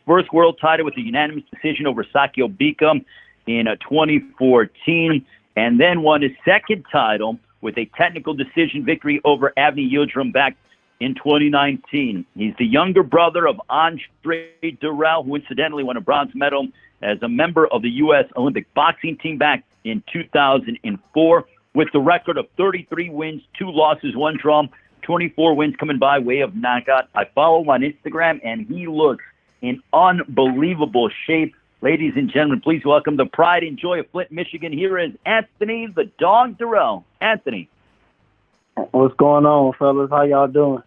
first world title with a unanimous decision over Sakio Bika in 2014, and then won his second title with a technical decision victory over Avni Yildirim back in 2019. He's the younger brother of Andre Dirrell, who incidentally won a bronze medal as a member of the U.S. Olympic boxing team back in 2004, with the record of 33 wins, 2 losses, 1 draw, 24 wins coming by way of knockout. I follow him on Instagram, and he looks in unbelievable shape. Ladies and gentlemen, please welcome the pride and joy of Flint, Michigan. Here is Anthony the Dog Dirrell. Anthony. What's going on, fellas? How y'all doing?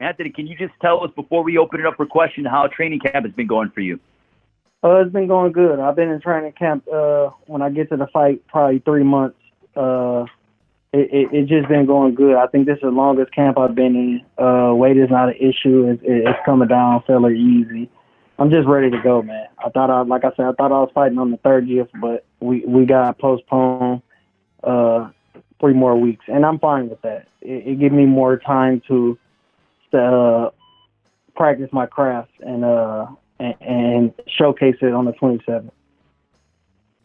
Anthony, can you just tell us before we open it up for questions how training camp has been going for you? It's been going good. I've been in training camp when I get to the fight, probably 3 months. It just been going good. I think this is the longest camp I've been in. Weight is not an issue. It's coming down fairly easy. I'm just ready to go, man. I thought I was fighting on the 30th, but we got postponed 3 more weeks, and I'm fine with that. It gives me more time to practice my craft and showcase it on the 27th.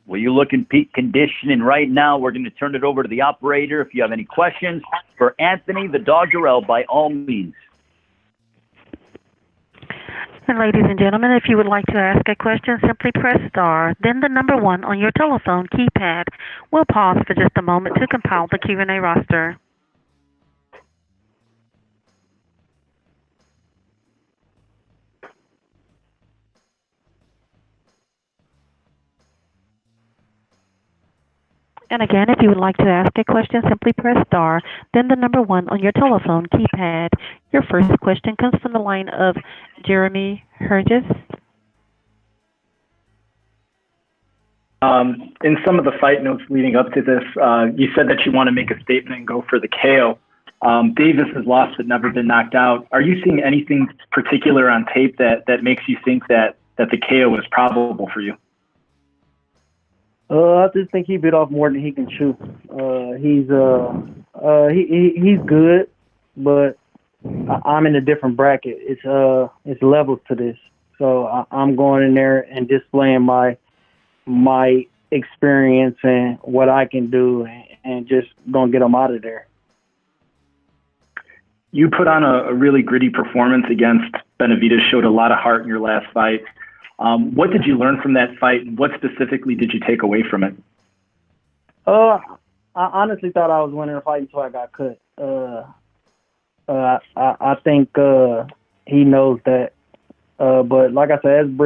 Well, you look in peak condition, and right now we're going to turn it over to the operator. If you have any questions for Anthony the Dog Dirrell, by all means. And ladies and gentlemen, if you would like to ask a question, simply press star, then the number 1 on your telephone keypad. We'll pause for just a moment to compile the Q&A roster. And again, if you would like to ask a question, simply press star, then the number 1 on your telephone keypad. Your first question comes from the line of Jeremy Herges. In some of the fight notes leading up to this, you said that you want to make a statement and go for the KO. Davis has lost but never been knocked out. Are you seeing anything particular on tape that makes you think that the KO is probable for you? I just think he bit off more than he can chew. He's good, but I'm in a different bracket. It's levels to this, so I'm going in there and displaying my experience and what I can do, and just gonna get him out of there. You put on a really gritty performance against Benavidez. Showed a lot of heart in your last fight. What did you learn from that fight, and what specifically did you take away from it? I honestly thought I was winning the fight until I got cut. I think he knows that. But like I said,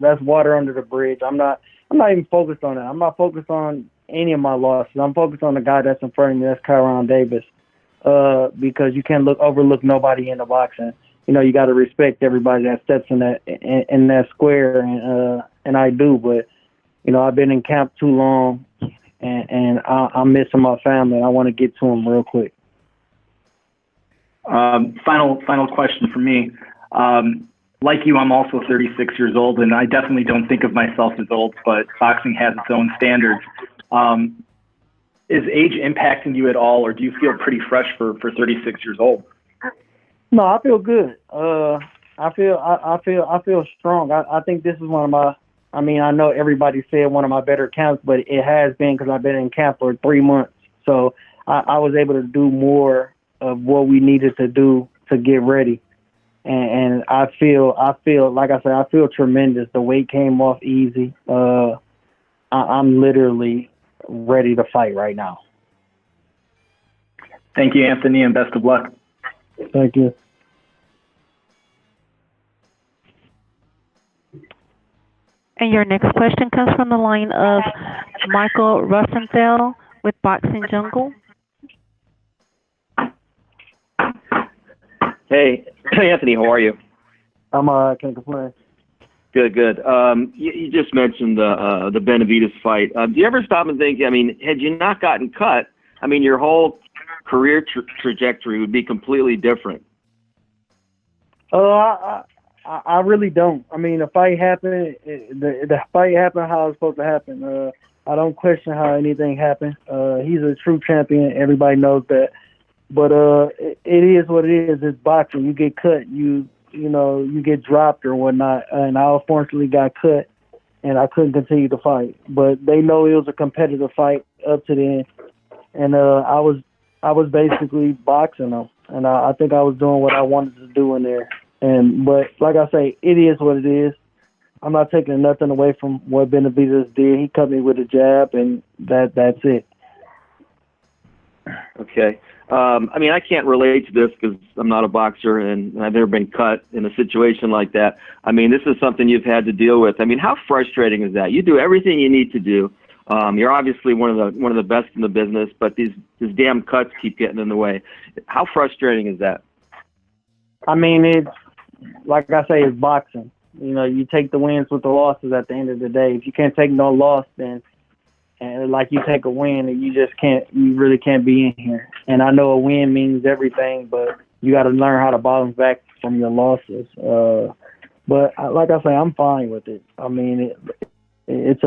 that's water under the bridge. I'm not even focused on that. I'm not focused on any of my losses. I'm focused on the guy that's in front of me. That's Kyrone Davis. Because you can't overlook nobody in the boxing. You know, you got to respect everybody that steps in that square, and I do. But you know, I've been in camp too long, and I'm missing my family. And I want to get to them real quick. Final question for me. Like you, I'm also 36 years old, and I definitely don't think of myself as old, but boxing has its own standards. Is age impacting you at all, or do you feel pretty fresh for 36 years old? No, I feel good. I feel strong. I think this is one of my. I mean, I know everybody said one of my better camps, but it has been because I've been in camp for 3 months. So I was able to do more of what we needed to do to get ready. And I feel, like I said, I feel tremendous. The weight came off easy. I'm literally ready to fight right now. Thank you, Anthony, and best of luck. Thank you. And your next question comes from the line of Michael Rosenfeld with Boxing Jungle. Hey, Anthony, how are you? Can't complain. Good. You just mentioned the Benavidez fight. Do you ever stop and think, I mean, had you not gotten cut, I mean, your whole career trajectory would be completely different? I really don't. I mean, the fight happened. The fight happened how it's supposed to happen. I don't question how anything happened. He's a true champion. Everybody knows that. But it is what it is. It's boxing. You get cut. You you get dropped or whatnot, and I unfortunately got cut, and I couldn't continue to fight. But they know it was a competitive fight up to the end, and I was basically boxing them, and I think I was doing what I wanted to do in there. But like I say, it is what it is. I'm not taking nothing away from what Benavidez did. He cut me with a jab, and that's it. Okay. I can't relate to this because I'm not a boxer and I've never been cut in a situation like that. This is something you've had to deal with. How frustrating is that? You do everything you need to do. You're obviously one of the best in the business, but these damn cuts keep getting in the way. How frustrating is that? It's like I say, it's boxing. You take the wins with the losses at the end of the day. If you can't take no loss, then you take a win, and you really can't be in here. And I know a win means everything, but you got to learn how to bounce back from your losses. But like I say, I'm fine with it. It's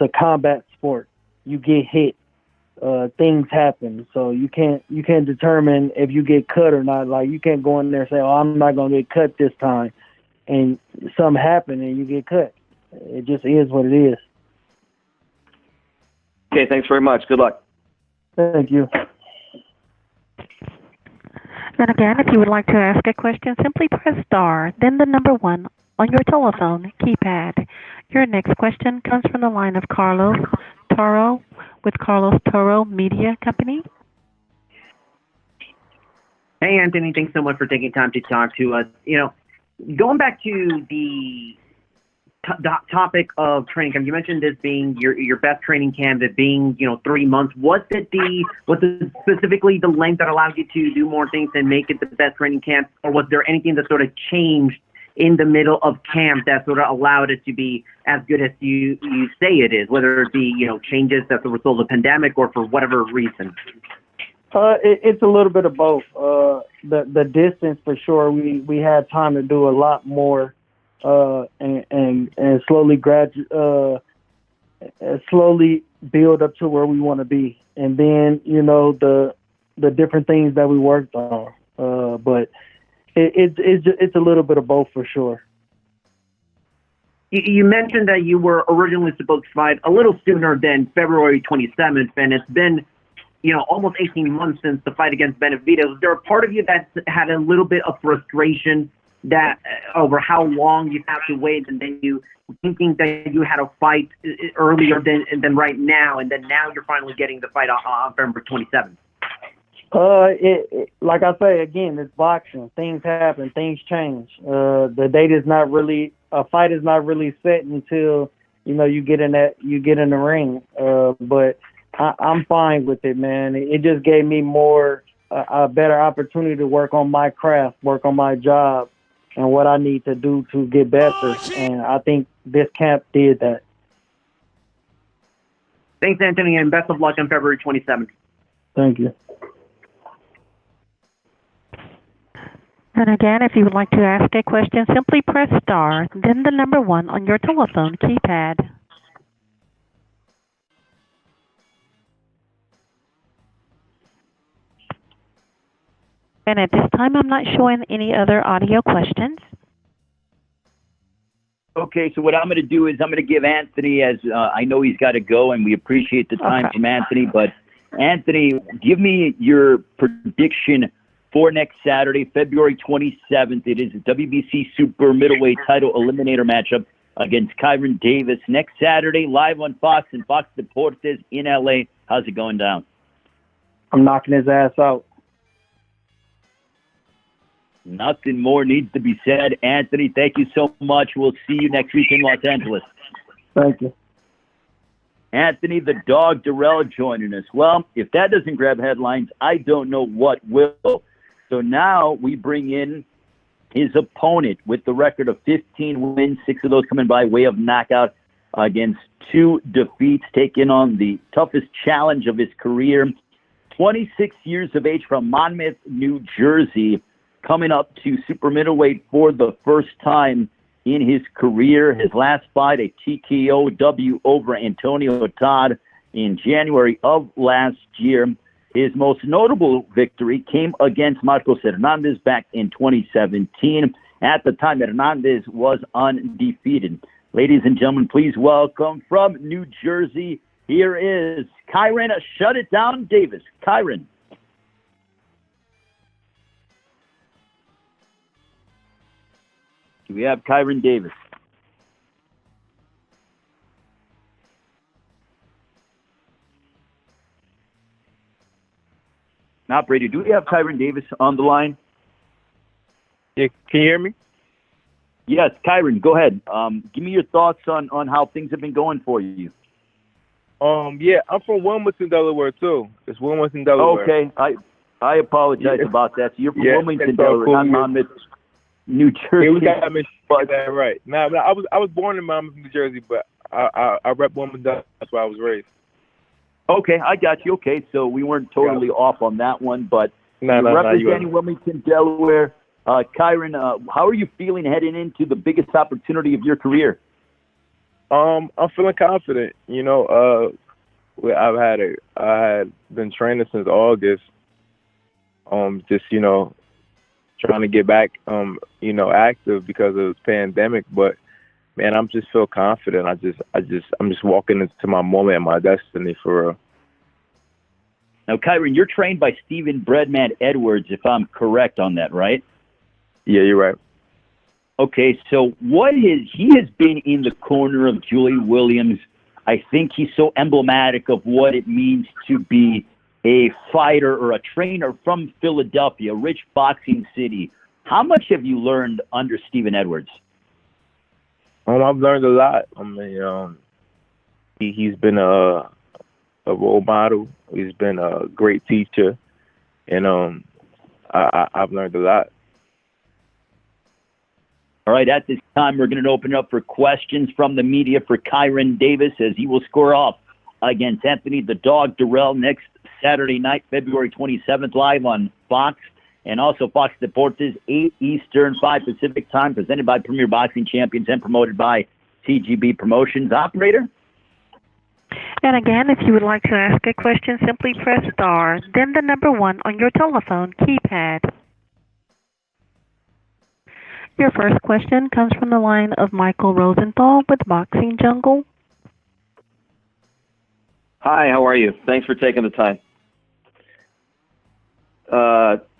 a combat sport. You get hit, things happen, so you can't determine if you get cut or not. Like, you can't go in there and say, "Oh, I'm not gonna get cut this time," and something happen and you get cut. It just is what it is. Okay, thanks very much. Good luck. Thank you. And again, if you would like to ask a question, simply press star, then the number 1 on your telephone keypad. Your next question comes from the line of Carlos Toro with Carlos Toro Media Company. Hey, Anthony. Thanks so much for taking time to talk to us. Going back to the topic of training camp, you mentioned this being your best training camp, it being 3 months. Was it specifically the length that allowed you to do more things and make it the best training camp, or was there anything that sort of changed in the middle of camp that sort of allowed it to be as good as you say it is, whether it be changes as a result of the pandemic or for whatever reason? It's a little bit of both. The distance, for sure, we had time to do a lot more. And slowly build up to where we want to be, and then the different things that we worked on. But it's a little bit of both, for sure. You mentioned that you were originally supposed to fight a little sooner than February 27th, and it's been almost 18 months since the fight against Benavidez. Was there a part of you that had a little bit of frustration that over how long you have to wait, and then you thinking that you had a fight earlier than right now, and then now you're finally getting the fight on February 27th? Like I say, again, it's boxing. Things happen, things change. The date is not really, a fight is not really set until you get in the ring. But I'm fine with it, man. It just gave me a better opportunity to work on my craft, work on my job, and what I need to do to get better. And I think this camp did that. Thanks, Anthony, and best of luck on February 27th. Thank you. And again, if you would like to ask a question, simply press star, then the number 1 on your telephone keypad. And at this time, I'm not showing any other audio questions. Okay, so what I'm going to do is I'm going to give Anthony, as I know he's got to go, and we appreciate the time from Anthony. But Anthony, give me your prediction for next Saturday, February 27th. It is a WBC Super Middleweight Title Eliminator matchup against Kyrone Davis next Saturday, live on Fox and Fox Deportes in LA. How's it going down? I'm knocking his ass out. Nothing more needs to be said. Anthony, thank you so much. We'll see you next week in Los Angeles. Thank you. Anthony the Dog Dirrell joining us. Well, if that doesn't grab headlines, I don't know what will. So now we bring in his opponent with the record of 15 wins, 6 of those coming by way of knockout against 2 defeats, taking on the toughest challenge of his career. 26 years of age from Monmouth, New Jersey, coming up to super middleweight for the first time in his career. His last fight, a TKO W over Antonio Todd in January of last year. His most notable victory came against Marcos Hernandez back in 2017. at the time that Hernandez was undefeated. Ladies and gentlemen, please welcome from New Jersey, here is Kyrone Shut It Down Davis. Kyrone. We have Kyrone Davis. Operator, do we have Kyrone Davis on the line? Yeah, can you hear me? Yes, Kyrone, go ahead. Give me your thoughts on how things have been going for you. Yeah, I'm from Wilmington, Delaware too. It's Wilmington, Delaware. Okay, I apologize about that. So you're from Wilmington, Delaware, cool. not Monmouth, New Jersey. Yeah, we got that right. Now, I was born in Monmouth, New Jersey, but I rep Wilmington. That's where I was raised. Okay, I got you. Okay, so we weren't totally off on that one, but representing Wilmington, Delaware. Kyrone, how are you feeling heading into the biggest opportunity of your career? I'm feeling confident. You know, I had been training since August. Just trying to get back, active because of the pandemic. But man, I'm just feel confident. I'm just walking into my moment and my destiny for real. Now, Kyrone, you're trained by Stephen Breadman Edwards, if I'm correct on that, right? Yeah, you're right. Okay, so he has been in the corner of Julian Williams. I think he's so emblematic of what it means to be a fighter or a trainer from Philadelphia, a rich boxing city. How much have you learned under Stephen Edwards? I've learned a lot. I mean, he's been a role model. He's been a great teacher, and I've learned a lot. All right, at this time, we're going to open up for questions from the media for Kyrone Davis as he will square off against Anthony the Dog Dirrell next Saturday night, February 27th, live on Fox, and also Fox Deportes, 8 Eastern, 5 Pacific time, presented by Premier Boxing Champions and promoted by TGB Promotions. Operator? And again, if you would like to ask a question, simply press star, then the number 1 on your telephone keypad. Your first question comes from the line of Michael Rosenthal with Boxing Jungle. Hi, how are you? Thanks for taking the time.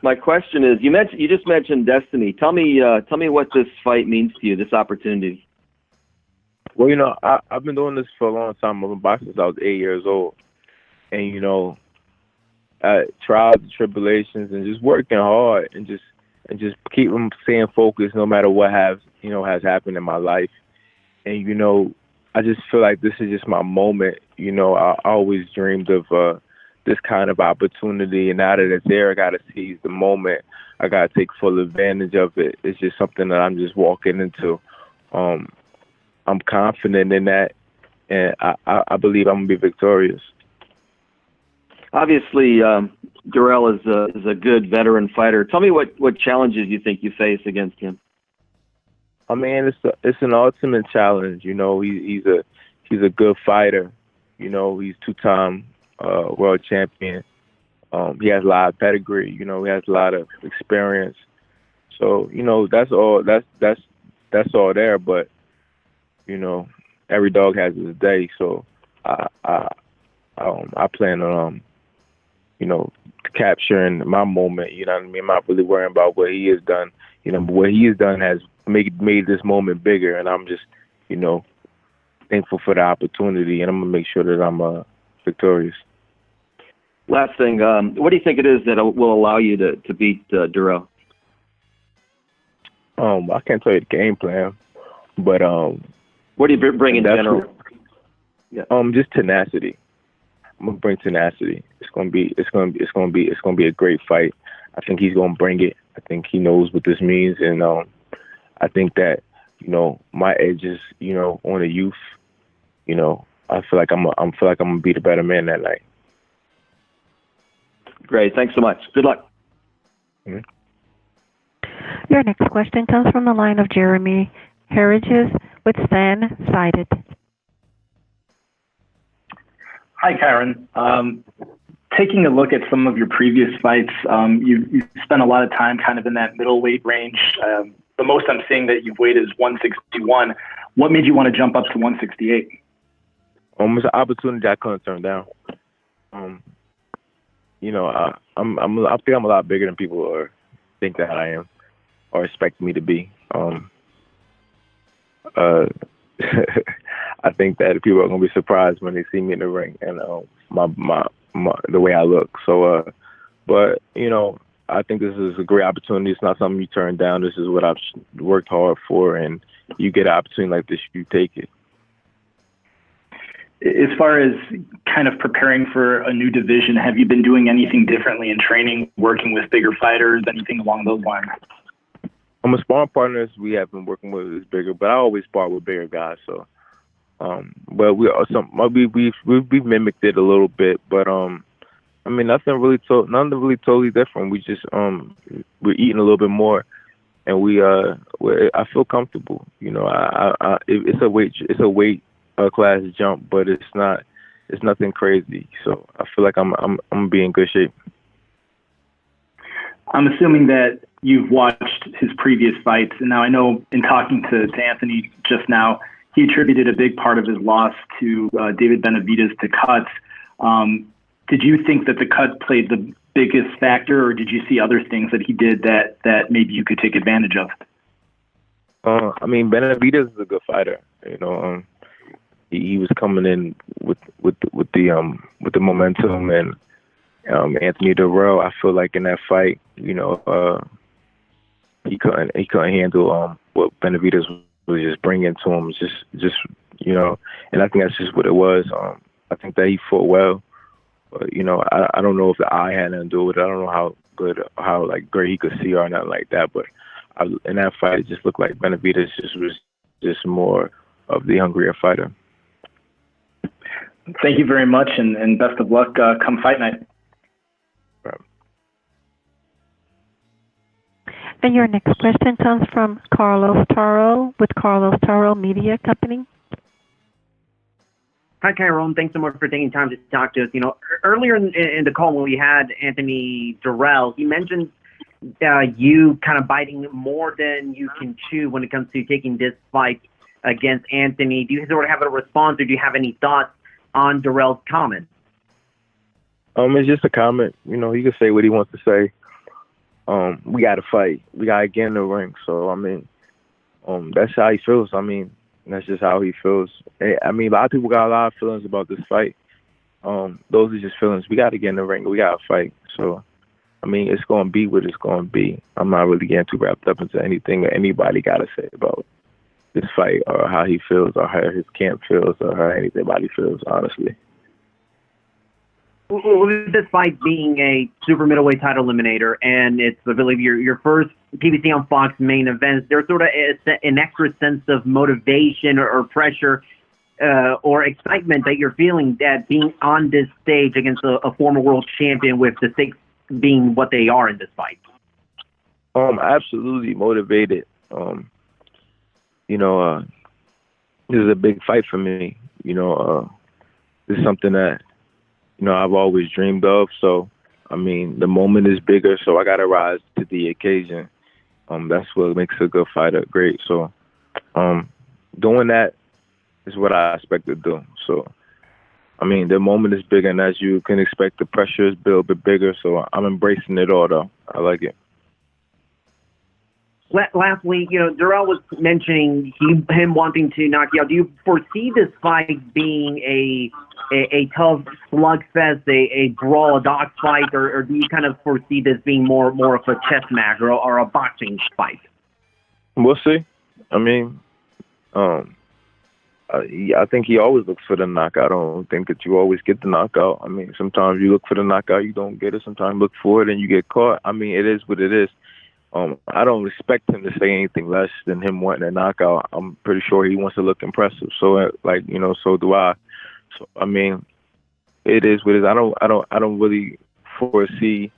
My question is, you just mentioned destiny. Tell me what this fight means to you, this opportunity. Well, I've been doing this for a long time. I've been boxing since I was 8 years old, and trials and tribulations, and just working hard, and just keep them staying focused no matter what has happened in my life. And I just feel like this is just my moment. I always dreamed of this kind of opportunity, and now that it's there, I got to seize the moment. I got to take full advantage of it. It's just something that I'm just walking into. I'm confident in that, and I believe I'm going to be victorious. Obviously, Dirrell is a good veteran fighter. Tell me what challenges you think you face against him. I mean, it's an ultimate challenge. He's a good fighter. He's 2-time world champion. He has a lot of pedigree. He has a lot of experience. So that's all there. But every dog has his day. So I plan on capturing my moment. You know what I mean? I'm not really worrying about what he has done. But what he has done has made this moment bigger, and I'm just thankful for the opportunity, and I'm gonna make sure that I'm victorious. Last thing, what do you think it is that will allow you to beat Dirrell? I can't tell you the game plan, but what do you bring in general? Yeah. Just tenacity. I'm gonna bring tenacity. It's gonna be a great fight. I think he's gonna bring it. I think he knows what this means, and I think that my edge is on the youth. I feel like I'm gonna be the better man that night. Great, thanks so much. Good luck. Mm-hmm. Your next question comes from the line of Jeremy Herriges with Stan Cited. Hi, Kyrone. Taking a look at some of your previous fights, you spent a lot of time kind of in that middleweight range, the most I'm seeing that you've weighed is 161. What made you want to jump up to 168? It's an opportunity I couldn't turn down. You know, I think I'm a lot bigger than people think that I am or expect me to be. I think that people are gonna be surprised when they see me in the ring and my the way I look. So, but you know, I think this is a great opportunity. It's not something you turn down. This is what I've worked hard for, and you get an opportunity like this, you take it. As far as kind of preparing for a new division, have you been doing anything differently in training, working with bigger fighters, anything along those lines? My sparring partners we have been working with is bigger, but I always spar with bigger guys. So, but we mimicked it a little bit, but I mean nothing really totally different. We just we're eating a little bit more, and I feel comfortable. You know, it's a weight class jump, but it's nothing crazy. So I feel like I'm be in good shape. I'm assuming that you've watched his previous fights, and now I know in talking to Anthony just now, he attributed a big part of his loss to David Benavidez to cuts. Did you think that the cut played the biggest factor, or did you see other things that he did that maybe you could take advantage of? I mean, Benavidez is a good fighter. You know, he was coming in with the momentum, and Anthony Dirrell, I feel like in that fight, you know, he couldn't handle what Benavidez was just bringing to him. Just you know, and I think that's just what it was. I think that he fought well, but you know, I don't know if the eye had nothing to do with it. I don't know how great he could see or nothing like that. But in that fight, it just looked like Benavidez was just more of the hungrier fighter. Thank you very much, and best of luck come fight night. Right. And your next question comes from Carlos Taro with Carlos Taro Media Company. Hi, Kyrone. Thanks so much for taking time to talk to us. You know, earlier in the call when we had Anthony Dirrell, he mentioned you kind of biting more than you can chew when it comes to taking this fight against Anthony. Do you sort of have a response, or do you have any thoughts on Dirrell's comment? It's just a comment. You know, he can say what he wants to say. We got to fight. We got to get in the ring. So, I mean, that's how he feels. I mean, that's just how he feels. I mean, a lot of people got a lot of feelings about this fight. Those are just feelings. We got to get in the ring. We got to fight. So, I mean, it's going to be what it's going to be. I'm not really getting too wrapped up into anything that anybody got to say about this fight or how he feels or how his camp feels or how anybody feels, honestly. With this fight being a super middleweight title eliminator, and it's, I believe, your first PBC on Fox main event, there's sort of an extra sense of motivation or pressure or excitement that you're feeling that being on this stage against a former world champion, with the stakes being what they are in this fight. Absolutely motivated. You know, this is a big fight for me. You know, this is something that, you know, I've always dreamed of. So, I mean, the moment is bigger, so I got to rise to the occasion. That's what makes a good fighter great. So, doing that is what I expect to do. So, I mean, the moment is bigger, and as you can expect, the pressure is a little bit bigger. So, I'm embracing it all, though. I like it. Lastly, you know, Dirrell was mentioning him wanting to knock you out. Do you foresee this fight being a tough slugfest, a brawl, a dog fight, or do you kind of foresee this being more of a chess match or a boxing fight? We'll see. I mean, I think he always looks for the knockout. I don't think that you always get the knockout. I mean, sometimes you look for the knockout, you don't get it. Sometimes you look for it and you get caught. I mean, it is what it is. I don't expect him to say anything less than him wanting a knockout. I'm pretty sure he wants to look impressive. So, like, you know, so do I. So, I mean, it is what it is. I don't really foresee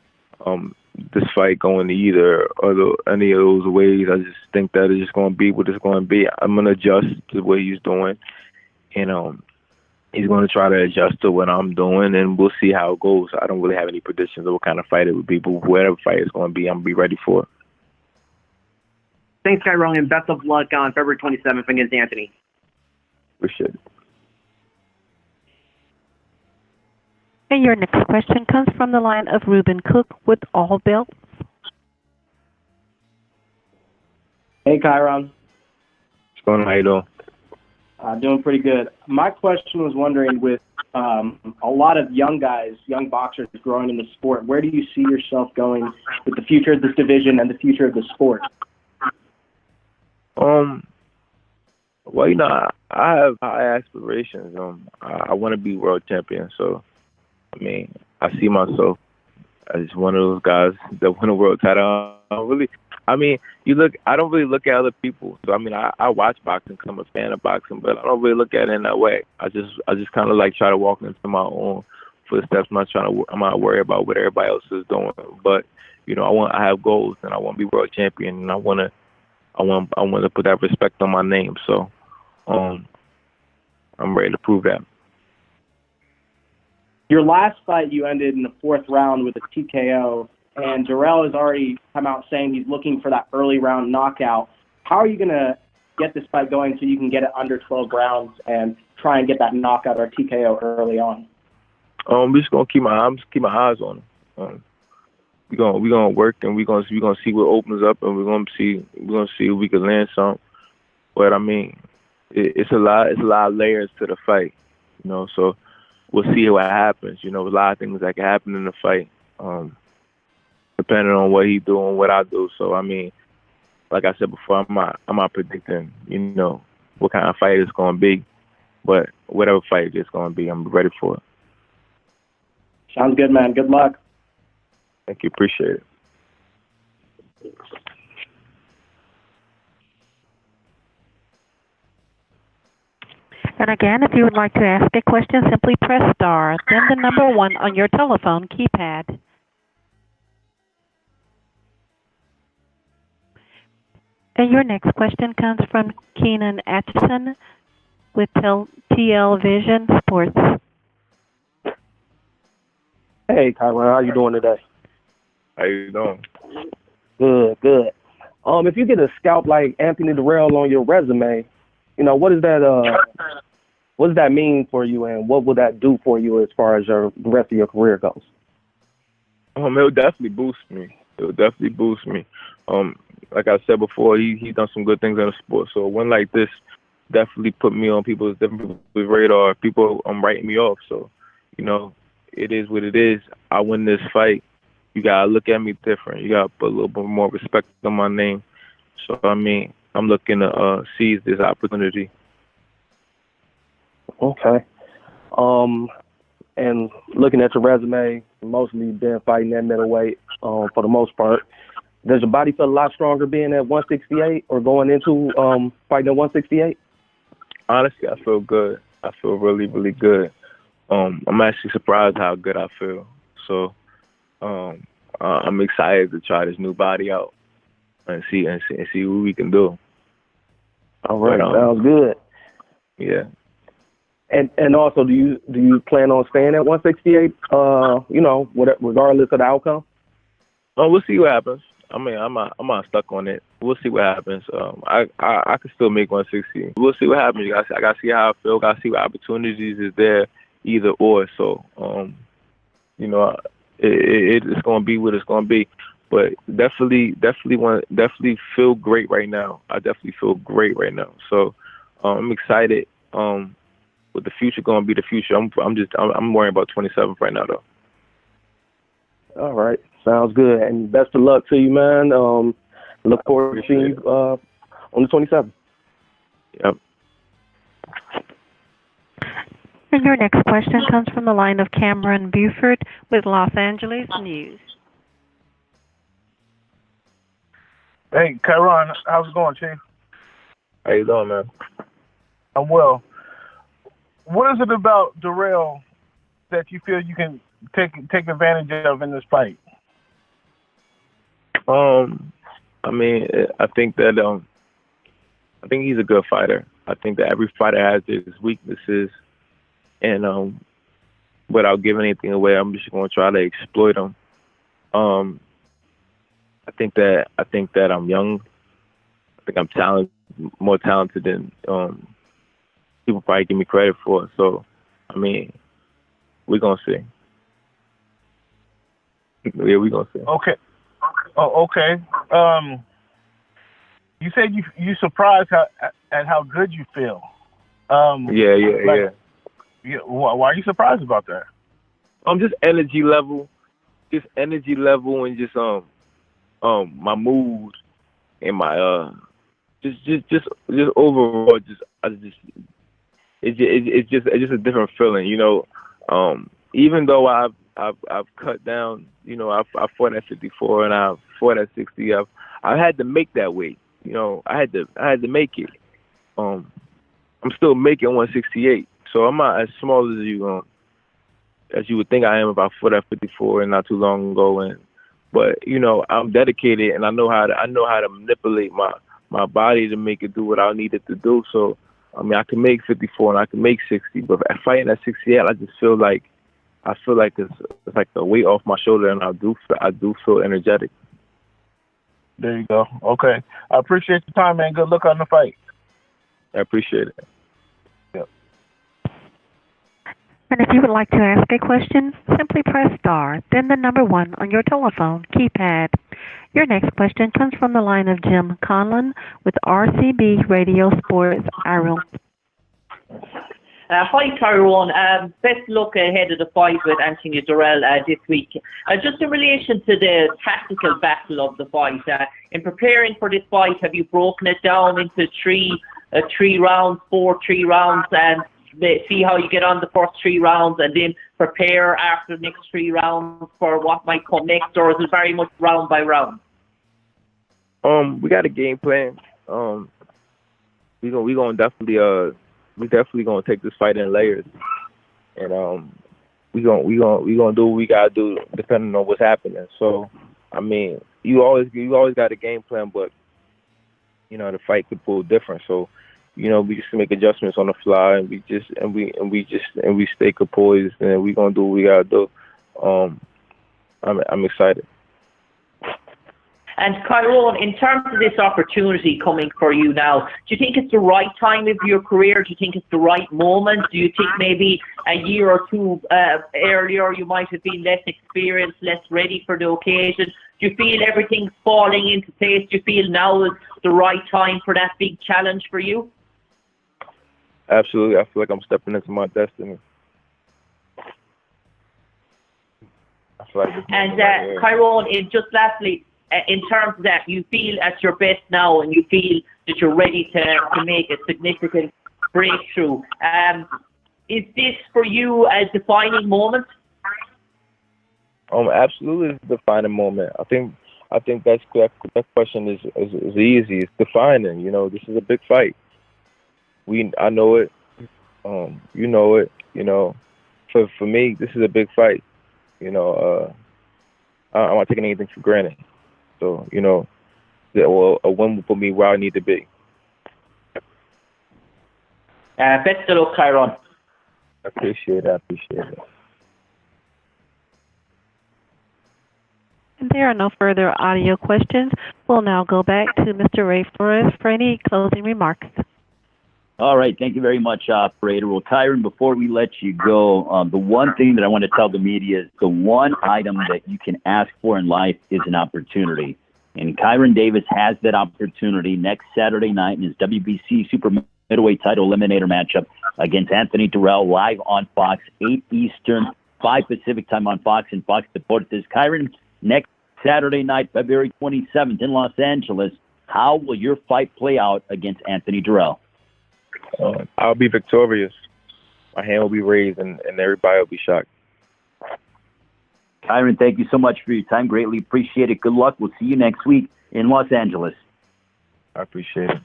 this fight going to either or any of those ways. I just think that it's just going to be what it's going to be. I'm going to adjust to what he's doing, and he's going to try to adjust to what I'm doing, and we'll see how it goes. I don't really have any predictions of what kind of fight it would be, but whatever fight it's going to be, I'm going to be ready for it. Thanks, Kyrone, and best of luck on February 27th against Anthony. Appreciate it. And your next question comes from the line of Ruben Cook with All Belts. Hey, Kyrone. What's going on? How you doing? Doing pretty good. My question was wondering, with a lot of young guys, young boxers growing in the sport, where do you see yourself going with the future of this division and the future of the sport? Well, you know, I have high aspirations. I want to be world champion. So, I mean, I see myself as one of those guys that win a world title. I don't really look at other people. So, I mean, I watch boxing because I'm a fan of boxing, but I don't really look at it in that way. I just kind of like try to walk into my own footsteps. I'm not worried about what everybody else is doing. But, you know, I have goals, and I want to be world champion, and I want to put that respect on my name. So, I'm ready to prove that. Your last fight, you ended in the 4th round with a TKO, and Dirrell has already come out saying he's looking for that early round knockout. How are you going to get this fight going so you can get it under 12 rounds and try and get that knockout or TKO early on? We're just gonna keep my eyes on him. We're gonna work, and we're gonna see what opens up, and we're gonna see if we can land some. But I mean, it's a lot of layers to the fight, you know. So we'll see what happens. You know, a lot of things that can happen in the fight, depending on what he do and what I do. So I mean, like I said before, I'm not predicting, you know, what kind of fight it's gonna be, but whatever fight it's gonna be, I'm ready for it. Sounds good, man. Good luck. Thank you. Appreciate it. And again, if you would like to ask a question, simply press star, then the number 1 on your telephone keypad. And your next question comes from Keenan Atchison with TL Vision Sports. Hey, Kyrone, how you doing today? How you doing? Good, good. If you get a scalp like Anthony Dirrell on your resume, you know, what does that mean for you, and what will that do for you as far as the rest of your career goes? It'll definitely boost me. Like I said before, he's done some good things in the sport. So a win like this definitely put me on people's radar. People writing me off. So, you know, it is what it is. I win this fight. You gotta look at me different. You gotta put a little bit more respect on my name. So I mean, I'm looking to seize this opportunity. Okay. And looking at your resume, mostly been fighting at middleweight for the most part. Does your body feel a lot stronger being at 168 or going into fighting at 168? Honestly, I feel good. I feel really, really good. I'm actually surprised how good I feel. So I'm excited to try this new body out and see what we can do. All right, sounds good. Yeah. And also, do you plan on staying at 168? You know, regardless of the outcome. We'll see what happens. I mean, I'm not stuck on it. We'll see what happens. I can still make 160. We'll see what happens. I gotta see how I feel. Gotta see what opportunities is there, either or. So, you know, it's gonna be what it's gonna be. But definitely feel great right now. I definitely feel great right now. So, I'm excited. What the future gonna be the future. I'm worrying about 27th right now though. All right, sounds good, and best of luck to you, man. Look forward to seeing you on the 27th. Yep. And your next question comes from the line of Cameron Buford with Los Angeles News. Hey, Kyrone, how's it going, Chief? How you doing, man? I'm well. What is it about Dirrell that you feel you can take advantage of in this fight? I mean, I think he's a good fighter. I think that every fighter has his weaknesses, and without giving anything away, I'm just going to try to exploit them. I think that I'm young. think I'm more talented than people probably give me credit for. So, I mean, we're gonna see. Yeah, we're gonna see. Okay. Oh, okay. You said you surprised at how good you feel. Yeah. Why are you surprised about that? Just energy level, and just my mood and my just overall it's just a different feeling, you know. Even though I've cut down, you know, I fought at 54 and I fought at 60. I had to make that weight, you know. I had to make it. I'm still making 168, so I'm not as small as you would think I am if I fought at 54 and not too long ago. But you know, I'm dedicated and I know how to manipulate my body to make it do what I need it to do. So I mean, I can make 54 and I can make 60, but fighting at 68, I just feel like it's like the weight off my shoulder, and I do feel energetic. There you go. Okay, I appreciate your time, man. Good luck on the fight. I appreciate it. Yep. And if you would like to ask a question, simply press star, then the number 1 on your telephone keypad. Your next question comes from the line of Jim Conlon with RCB Radio Sports Ireland. Hi, Kyrone. Best luck ahead of the fight with Anthony Dirrell this week. Just in relation to the tactical battle of the fight, in preparing for this fight, have you broken it down into three rounds, 3 rounds, and see how you get on the first 3 rounds and then prepare after the next 3 rounds for what might come next, or is it very much round by round? We got a game plan. We definitely gonna take this fight in layers, and we gonna do what we gotta do depending on what's happening. So, I mean, you always got a game plan, but you know the fight could pull different. So, you know, we just make adjustments on the fly, and we stay composed, and we gonna do what we gotta do. I'm excited. And Kyrone, in terms of this opportunity coming for you now, do you think it's the right time of your career? Do you think it's the right moment? Do you think maybe a year or two earlier you might have been less experienced, less ready for the occasion? Do you feel everything's falling into place? Do you feel now is the right time for that big challenge for you? Absolutely. I feel like I'm stepping into my destiny. And Kyrone, just lastly, in terms of that, you feel at your best now and you feel that you're ready to make a significant breakthrough. Is this for you a defining moment? Absolutely, it's a defining moment. I think that question is easy. It's defining. You know, this is a big fight. I know it. You know it. You know, for me, this is a big fight. You know, I'm not taking anything for granted. So, you know, a win will put me where I need to be. Best of luck, Kyrone. I appreciate it. There are no further audio questions. We'll now go back to Mr. Ray Flores for any closing remarks. All right. Thank you very much, operator. Well, Kyrone, before we let you go, the one thing that I want to tell the media is the one item that you can ask for in life is an opportunity. And Kyrone Davis has that opportunity next Saturday night in his WBC Super Middleweight title eliminator matchup against Anthony Dirrell, live on Fox, 8 Eastern, 5 Pacific time on Fox and Fox Deportes. Kyrone, next Saturday night, February 27th in Los Angeles, how will your fight play out against Anthony Dirrell? I'll be victorious. My hand will be raised, and everybody will be shocked. Kyrone, thank you so much for your time. Greatly appreciate it. Good luck. We'll see you next week in Los Angeles. I appreciate it.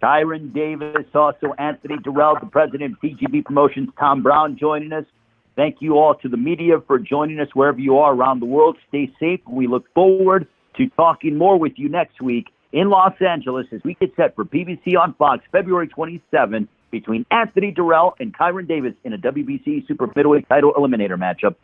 Kyrone Davis, also Anthony Dirrell, the president of TGB Promotions, Tom Brown joining us. Thank you all to the media for joining us wherever you are around the world. Stay safe. We look forward to talking more with you next week in Los Angeles as we get set for PBC on Fox, February 27th, between Anthony Dirrell and Kyrone Davis in a WBC Super Middleweight title eliminator matchup.